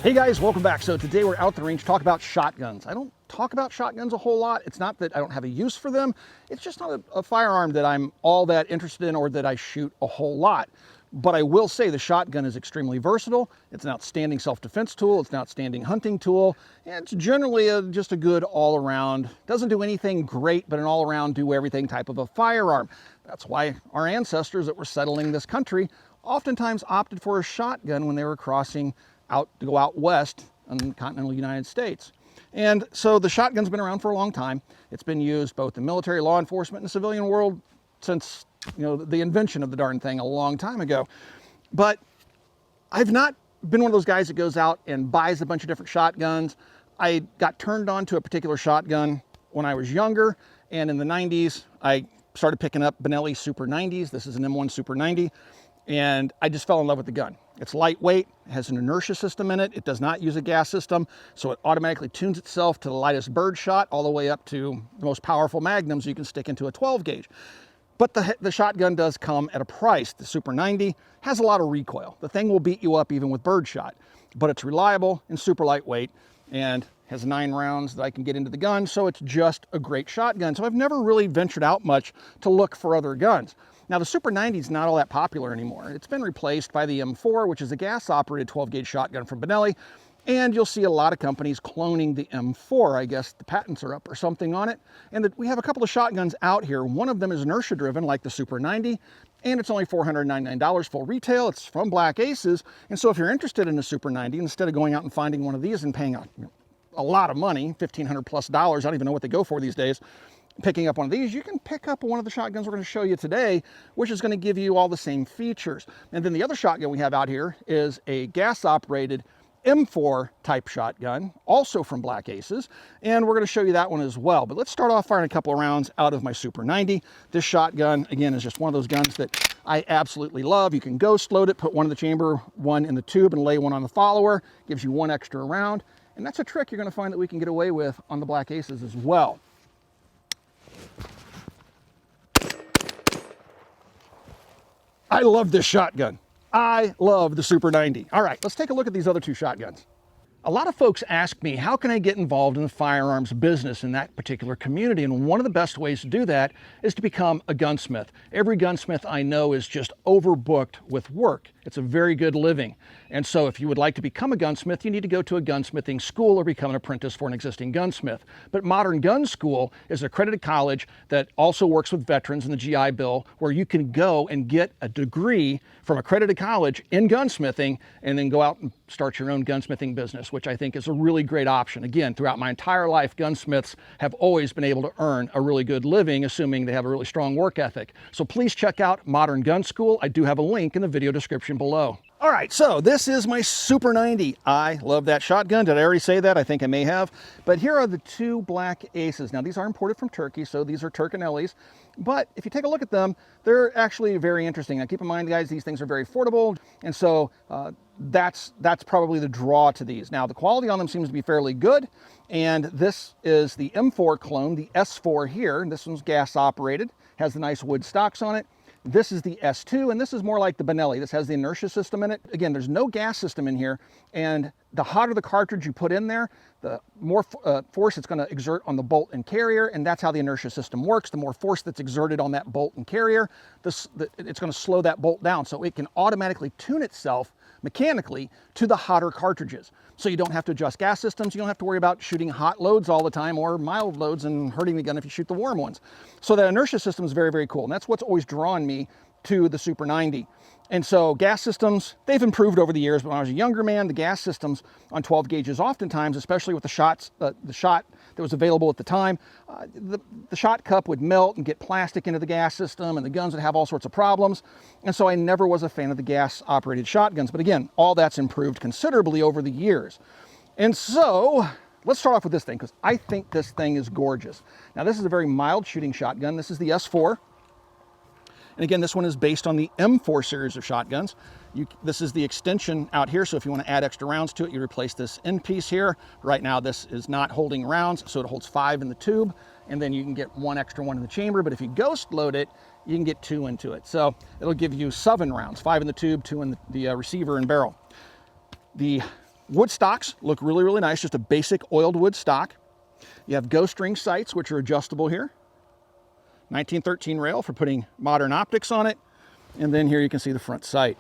Hey guys, welcome back. So today we're out at the range to talk about shotguns. I don't talk about shotguns a whole lot. It's not that I don't have a use for them. It's just not a firearm that I'm all that interested in or that I shoot a whole lot. But I will say the shotgun is extremely versatile. It's an outstanding self-defense tool. It's an outstanding hunting tool. And it's generally just a good all-around, doesn't do anything great, but an all-around do everything type of a firearm. That's why our ancestors that were settling this country oftentimes opted for a shotgun when they were crossing out to go out west in the continental United States. And so the shotgun's been around for a long time. It's been used both in military, law enforcement, and the civilian world since, the invention of the darn thing a long time ago. But I've not been one of those guys that goes out and buys a bunch of different shotguns. I got turned on to a particular shotgun when I was younger, and in the 90s, I started picking up Benelli Super 90s. This is an M1 Super 90, and I just fell in love with the gun. It's lightweight, it has an inertia system in it, it does not use a gas system, so it automatically tunes itself to the lightest bird shot all the way up to the most powerful magnums you can stick into a 12 gauge. But the shotgun does come at a price. The Super 90 has a lot of recoil. The thing will beat you up even with birdshot, but it's reliable and super lightweight and has 9 rounds that I can get into the gun, so it's just a great shotgun. So I've never really ventured out much to look for other guns. Now the Super 90 is not all that popular anymore. It's been replaced by the M4, which is a gas-operated 12-gauge shotgun from Benelli, and you'll see a lot of companies cloning the M4. I guess the patents are up or something on it. And we have a couple of shotguns out here. One of them is inertia-driven, like the Super 90, and it's only $499 full retail. It's from Black Aces, and so if you're interested in a Super 90, instead of going out and finding one of these and paying a lot of money, $1,500 plus, I don't even know what they go for these days, picking up one of these, you can pick up one of the shotguns we're going to show you today, which is going to give you all the same features. And then the other shotgun we have out here is a gas-operated M4 type shotgun, also from Black Aces, and we're going to show you that one as well. But let's start off firing a couple of rounds out of my Super 90. This shotgun, again, is just one of those guns that I absolutely love. You can ghost load it, put one in the chamber, one in the tube, and lay one on the follower. Gives you one extra round, and that's a trick you're going to find that we can get away with on the Black Aces as well. I love this shotgun. I love the Super 90. All right, let's take a look at these other two shotguns. A lot of folks ask me, how can I get involved in the firearms business in that particular community? And one of the best ways to do that is to become a gunsmith. Every gunsmith I know is just overbooked with work. It's a very good living. And so if you would like to become a gunsmith, you need to go to a gunsmithing school or become an apprentice for an existing gunsmith. But Modern Gun School is an accredited college that also works with veterans in the GI Bill, where you can go and get a degree from accredited college in gunsmithing and then go out and start your own gunsmithing business, which I think is a really great option. Again, throughout my entire life, gunsmiths have always been able to earn a really good living, assuming they have a really strong work ethic. So please check out Modern Gun School. I do have a link in the video description below. All right, so this is my Super 90. I love that shotgun. Did I already say that? I think I may have. But here are the two Black Aces. Now, these are imported from Turkey, so these are Turkinellis. But if you take a look at them, they're actually very interesting. Now, keep in mind, guys, these things are very affordable, and so that's probably the draw to these. Now, the quality on them seems to be fairly good, and this is the M4 clone, the S4 here. This one's gas-operated, has the nice wood stocks on it. This is the S2, and this is more like the Benelli. This has the inertia system in it. Again, there's no gas system in here, and the hotter the cartridge you put in there, the more force it's going to exert on the bolt and carrier, and that's how the inertia system works. The more force that's exerted on that bolt and carrier, it's going to slow that bolt down, so it can automatically tune itself mechanically to the hotter cartridges. So you don't have to adjust gas systems, you don't have to worry about shooting hot loads all the time or mild loads and hurting the gun if you shoot the warm ones. So that inertia system is very, very cool, and that's what's always drawn me to the Super 90. And so gas systems, they've improved over the years, but when I was a younger man, the gas systems on 12 gauges oftentimes, especially with the shot that was available at the time, the shot cup would melt and get plastic into the gas system, and the guns would have all sorts of problems. And so I never was a fan of the gas-operated shotguns. But again, all that's improved considerably over the years. And so let's start off with this thing, because I think this thing is gorgeous. Now, this is a very mild shooting shotgun. This is the S4. And again, this one is based on the M4 series of shotguns. This is the extension out here, so if you want to add extra rounds to it, you replace this end piece here. Right now, this is not holding rounds, so it holds 5 in the tube, and then you can get 1 extra one in the chamber. But if you ghost load it, you can get 2 into it. So it'll give you 7 rounds, 5 in the tube, 2 in the receiver and barrel. The Wood stocks look really, really nice, just a basic oiled wood stock. You have ghost ring sights, which are adjustable here. 1913 rail for putting modern optics on it. And then here you can see the front sight.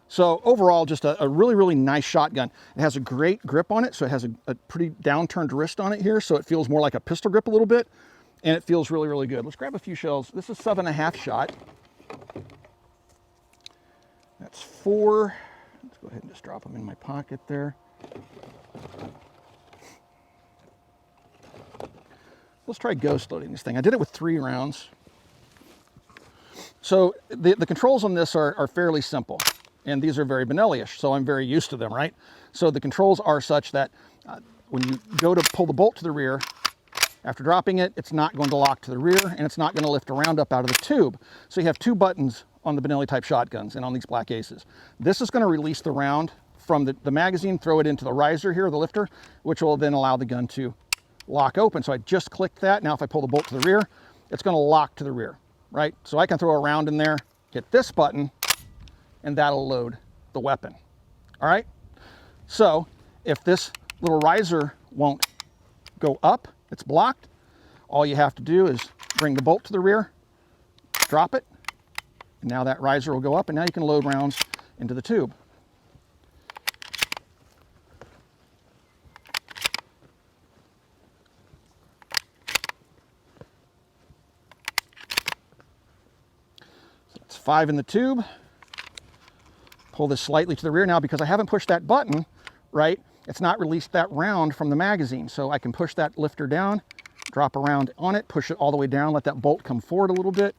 So overall, just a really, really nice shotgun. It has a great grip on it, so it has a pretty downturned wrist on it here, so it feels more like a pistol grip a little bit, and it feels really, really good. Let's grab a few shells. This is 7.5 shot. That's 4. Let's go ahead and just drop them in my pocket there. Let's try ghost loading this thing. I did it with 3 rounds. So the controls on this are fairly simple. And these are very Benelli-ish, so I'm very used to them, right? So the controls are such that when you go to pull the bolt to the rear, after dropping it, it's not going to lock to the rear, and it's not going to lift a round up out of the tube. So you have 2 buttons on the Benelli type shotguns and on these Black Aces. This is going to release the round from the magazine, throw it into the riser here, the lifter, which will then allow the gun to lock open. So I just clicked that. Now if I pull the bolt to the rear, it's going to lock to the rear, right? So I can throw a round in there, hit this button, and that'll load the weapon. All right? So if this little riser won't go up, it's blocked, all you have to do is bring the bolt to the rear, drop it, and now that riser will go up, and now you can load rounds into the tube. So that's 5 in the tube. Pull this slightly to the rear now because I haven't pushed that button, right? It's not released that round from the magazine. So I can push that lifter down, drop a round on it, push it all the way down, let that bolt come forward a little bit.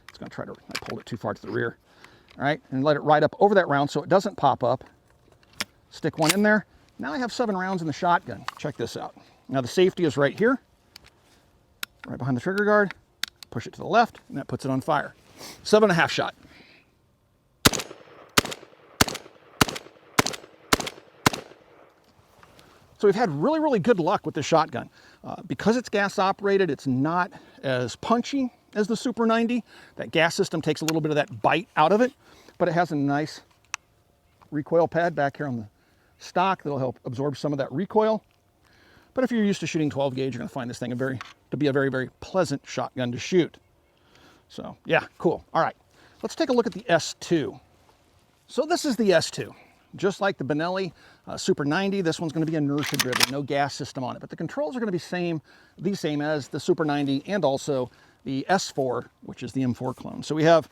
It's gonna try to, I pulled it too far to the rear. All right, and let it ride up over that round so it doesn't pop up. Stick one in there. Now I have 7 rounds in the shotgun. Check this out. Now the safety is right here, right behind the trigger guard. Push it to the left, and that puts it on fire. 7.5 shot. So we've had really, really good luck with this shotgun. Because it's gas operated, it's not as punchy as the Super 90. That gas system takes a little bit of that bite out of it, but it has a nice recoil pad back here on the stock that'll help absorb some of that recoil. But if you're used to shooting 12 gauge, you're gonna find this thing to be a very, very pleasant shotgun to shoot. So yeah, cool. All right, let's take a look at the S2. So this is the S2. Just like the Benelli Super 90, this one's going to be inertia driven, no gas system on it. But the controls are going to be the same as the Super 90 and also the S4, which is the M4 clone. So we have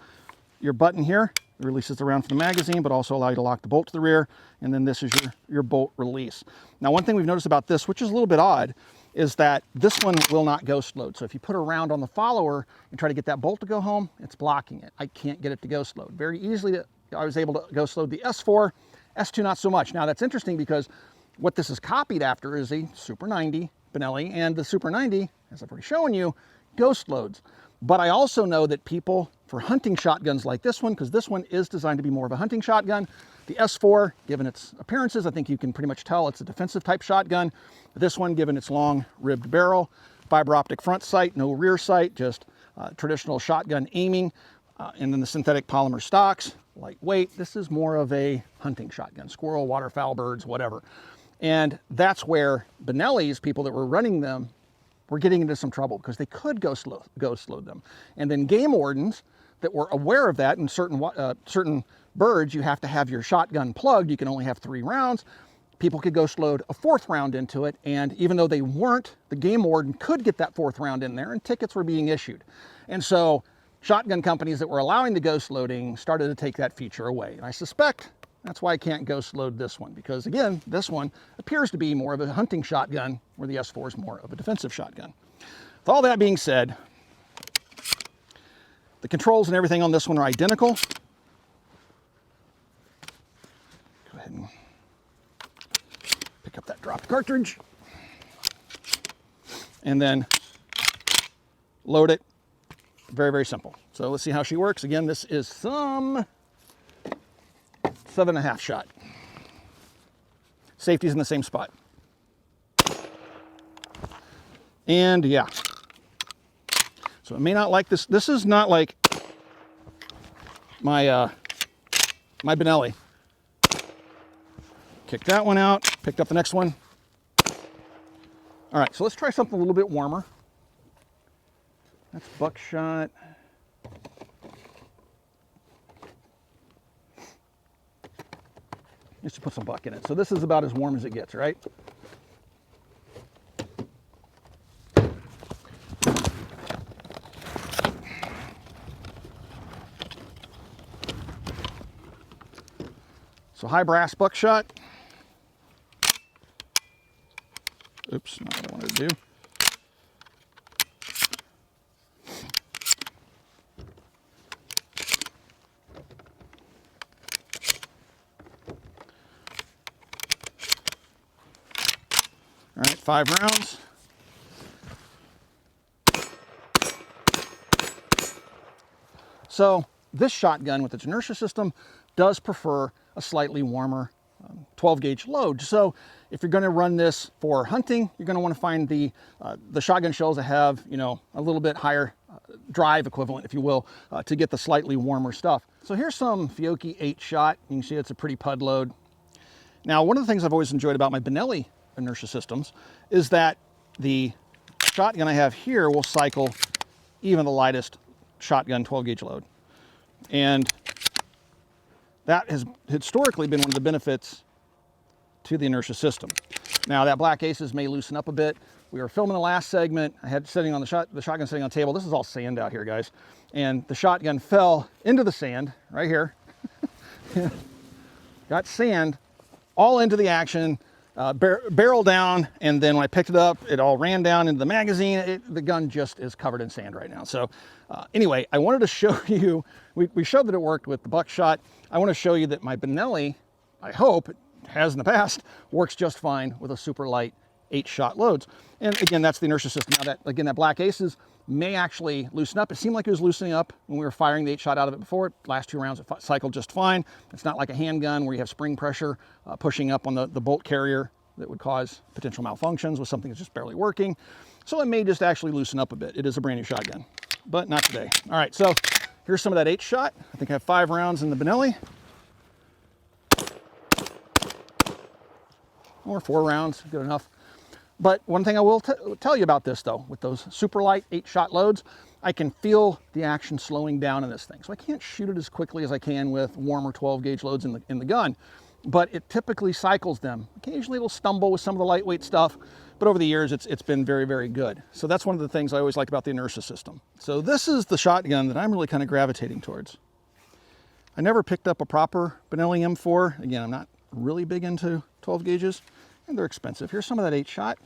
your button here, it releases the round from the magazine, but also allow you to lock the bolt to the rear. And then this is your bolt release. Now, one thing we've noticed about this, which is a little bit odd, is that this one will not ghost load. So if you put a round on the follower and try to get that bolt to go home, it's blocking it. I can't get it to ghost load. Very easily, I was able to ghost load the S4. S2 not so much. Now that's interesting because what this is copied after is a Super 90 Benelli, and the Super 90, as I've already shown you, ghost loads. But I also know that people, for hunting shotguns like this one, because this one is designed to be more of a hunting shotgun, the S4, given its appearances, I think you can pretty much tell it's a defensive type shotgun. This one, given its long ribbed barrel, fiber optic front sight, no rear sight, just traditional shotgun aiming, and then the synthetic polymer stocks, lightweight. This is more of a hunting shotgun, squirrel, waterfowl, birds, whatever. And that's where Benelli's, people that were running them, were getting into some trouble because they could ghost load them. And then game wardens that were aware of that, and certain birds, you have to have your shotgun plugged, you can only have 3 rounds. People could ghost load a 4th round into it, and even though they weren't, the game warden could get that 4th round in there, and tickets were being issued. And so shotgun companies that were allowing the ghost loading started to take that feature away. And I suspect that's why I can't ghost load this one, because again, this one appears to be more of a hunting shotgun, where the S4 is more of a defensive shotgun. With all that being said, the controls and everything on this one are identical. Go ahead and pick up that dropped cartridge and then load it. Very, very simple. So let's see how she works. Again, this is some 7.5 shot. Safety's in the same spot. And yeah. So it may not like this. This is not like my my Benelli. Kick that one out, picked up the next one. All right, so let's try something a little bit warmer. That's buckshot. Just to put some buck in it. So this is about as warm as it gets, right? So high brass buckshot. Oops, not what I wanted to do. All right, 5 rounds. So this shotgun with its inertia system does prefer a slightly warmer 12 gauge load. So if you're going to run this for hunting, you're going to want to find the shotgun shells that have, you know, a little bit higher drive equivalent, if you will, to get the slightly warmer stuff. So here's some Fiocchi 8-shot. You can see it's a pretty pud load. Now, one of the things I've always enjoyed about my Benelli inertia systems is that the shotgun I have here will cycle even the lightest shotgun 12 gauge load. And that has historically been one of the benefits to the inertia system. Now that Black Aces may loosen up a bit. We were filming the last segment. I had sitting on the shotgun sitting on the table. This is all sand out here, guys. And the shotgun fell into the sand right here. Got sand all into the action, barrel down, and then when I picked it up, it all ran down into the magazine. The gun just is covered in sand right now. So anyway, I wanted to show you, we showed that it worked with the buckshot. I want to show you that my Benelli, I hope, it has in the past, works just fine with a super light 8-shot loads. And again, that's the inertia system. Now that, again, that Black Aces may actually loosen up. It seemed like it was loosening up when we were firing the 8-shot out of it before. Last 2 rounds, it cycled just fine. It's not like a handgun where you have spring pressure pushing up on the bolt carrier that would cause potential malfunctions with something that's just barely working. So it may just actually loosen up a bit. It is a brand new shotgun, but not today. All right, so here's some of that 8-shot. I think I have 5 rounds in the Benelli. Or 4 rounds, good enough. But one thing I will tell you about this though, with those super light 8-shot loads, I can feel the action slowing down in this thing. So I can't shoot it as quickly as I can with warmer 12 gauge loads in the gun, but it typically cycles them. Occasionally it'll stumble with some of the lightweight stuff, but over the years it's been very, very good. So that's one of the things I always like about the inertia system. So this is the shotgun that I'm really kind of gravitating towards. I never picked up a proper Benelli M4. Again, I'm not really big into 12 gauges, and they're expensive. Here's some of that 8-shot.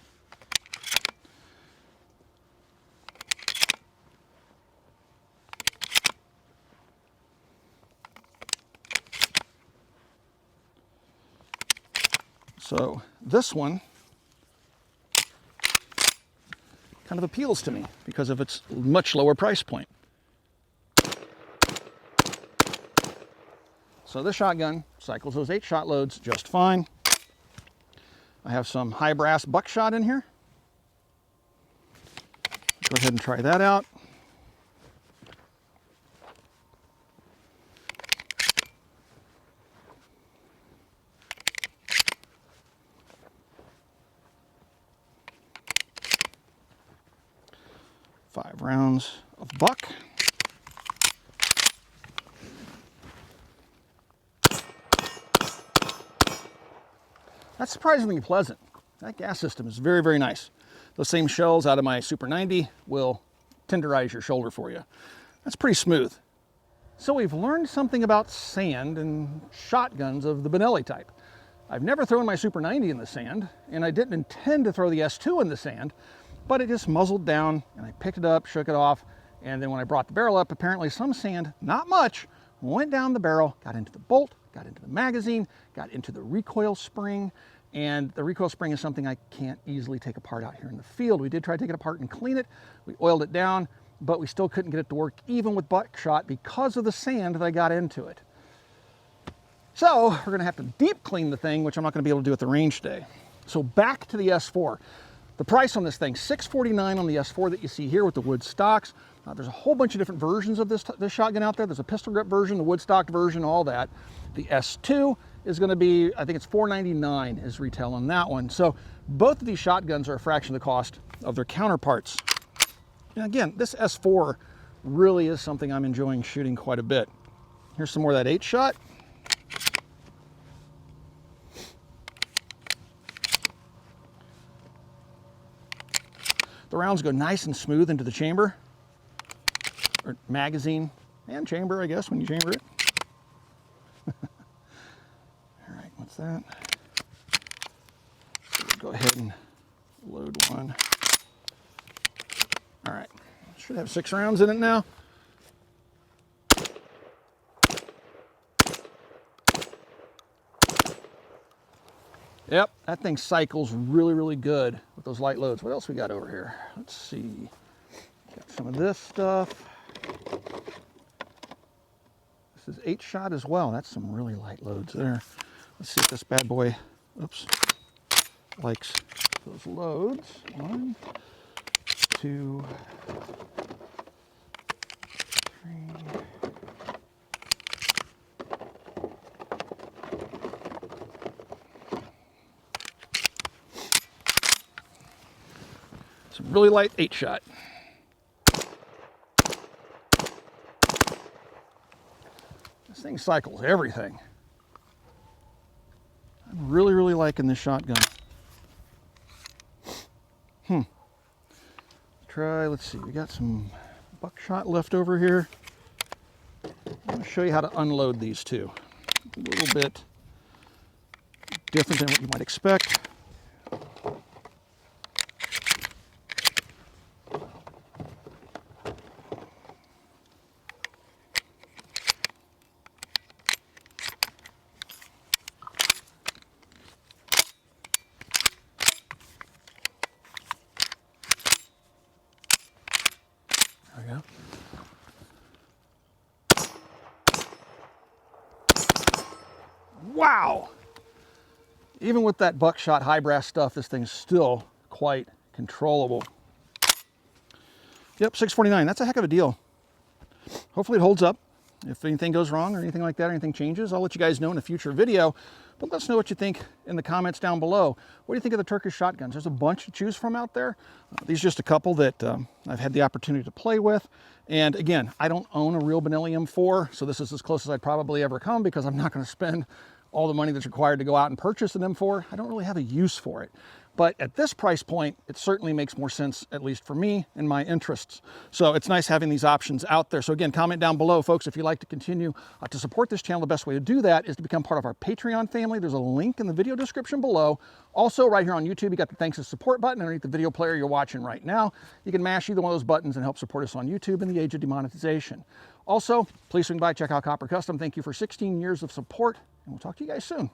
So this one kind of appeals to me because of its much lower price point. So this shotgun cycles those 8-shot loads just fine. I have some high brass buckshot in here. Go ahead and try that out. Five rounds of buck. That's surprisingly pleasant. That gas system is very, very nice. Those same shells out of my Super 90 will tenderize your shoulder for you. That's pretty smooth. So we've learned something about sand and shotguns of the Benelli type. I've never thrown my Super 90 in the sand, and I didn't intend to throw the S2 in the sand, but it just muzzled down, and I picked it up, shook it off, and then when I brought the barrel up, apparently some sand, not much, went down the barrel, got into the bolt, got into the magazine, got into the recoil spring, and the recoil spring is something I can't easily take apart out here in the field. We did try to take it apart and clean it. We oiled it down, but we still couldn't get it to work even with buckshot because of the sand that I got into it. So we're gonna have to deep clean the thing, which I'm not gonna be able to do at the range today. So back to the S4. The price on this thing, $649 on the S4 that you see here with the wood stocks. There's a whole bunch of different versions of this shotgun out there. There's a pistol grip version, the wood stocked version, all that. The S2 is going to be, I think it's $4.99 is retail on that one. So both of these shotguns are a fraction of the cost of their counterparts. And again, this S4 really is something I'm enjoying shooting quite a bit. Here's some more of that 8-shot. The rounds go nice and smooth into the chamber, or magazine and chamber, I guess, when you chamber it. All right, what's that? So we'll go ahead and load one. All right, should have 6 rounds in it now. Yep, that thing cycles really, really good with those light loads. What else we got over here? Let's see. Got some of this stuff. This is 8-shot as well. That's some really light loads there. Let's see if this bad boy, oops, likes those loads. 1, 2, 3. Some really light 8-shot. This thing cycles everything. I'm really, really liking this shotgun. Let's see, we got some buckshot left over here. I'm going to show you how to unload these two. A little bit different than what you might expect. There we go. Wow! Even with that buckshot high brass stuff, this thing's still quite controllable. Yep, $6.49. That's a heck of a deal. Hopefully it holds up. If anything goes wrong or anything like that, or anything changes, I'll let you guys know in a future video. But let us know what you think in the comments down below. What do you think of the Turkish shotguns? There's a bunch to choose from out there. These are just a couple that I've had the opportunity to play with. And again, I don't own a real Benelli M4, so this is as close as I'd probably ever come because I'm not going to spend all the money that's required to go out and purchase an M4. I don't really have a use for it. But at this price point, it certainly makes more sense, at least for me and my interests. So it's nice having these options out there. So again, comment down below, folks, if you'd like to continue to support this channel. The best way to do that is to become part of our Patreon family. There's a link in the video description below. Also, right here on YouTube, you got the thanks and support button underneath the video player you're watching right now. You can mash either one of those buttons and help support us on YouTube in the age of demonetization. Also, please swing by, check out Copper Custom. Thank you for 16 years of support, and we'll talk to you guys soon.